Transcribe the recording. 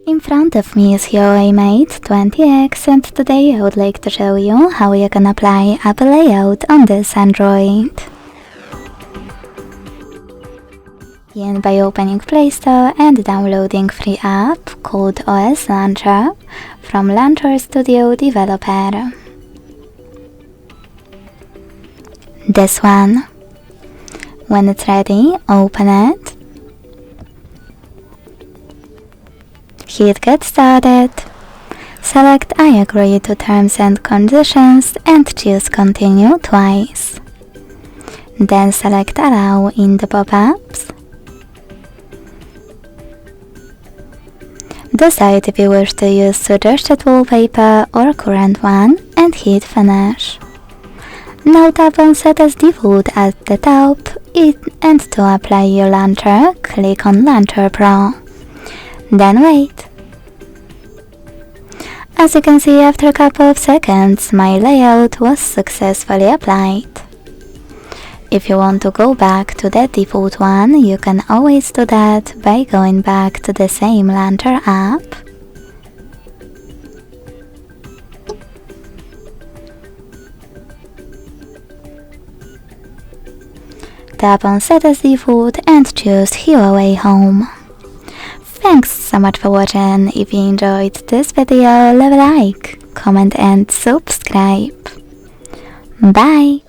In front of me is HUAWEI Mate 20X, and today I would like to show you how you can apply app layout on this Android. Begin by opening Play Store and downloading free app called OS Launcher from Launcher Studio Developer. This one. When it's ready, open it. Hit Get Started. Select I agree to terms and conditions and choose Continue twice. Then select Allow in the pop-ups. Decide if you wish to use suggested wallpaper or current one and hit Finish. Now tap on Set as Default at the top and to apply your launcher, click on Launcher Pro. Then wait. As you can see, after a couple of seconds, my layout was successfully applied. If you want to go back to the default one, you can always do that by going back to the same Launcher app. Tap on Set as Default and choose HUAWEI Home. Thanks so much for watching. If you enjoyed this video, leave a like, comment and subscribe. Bye!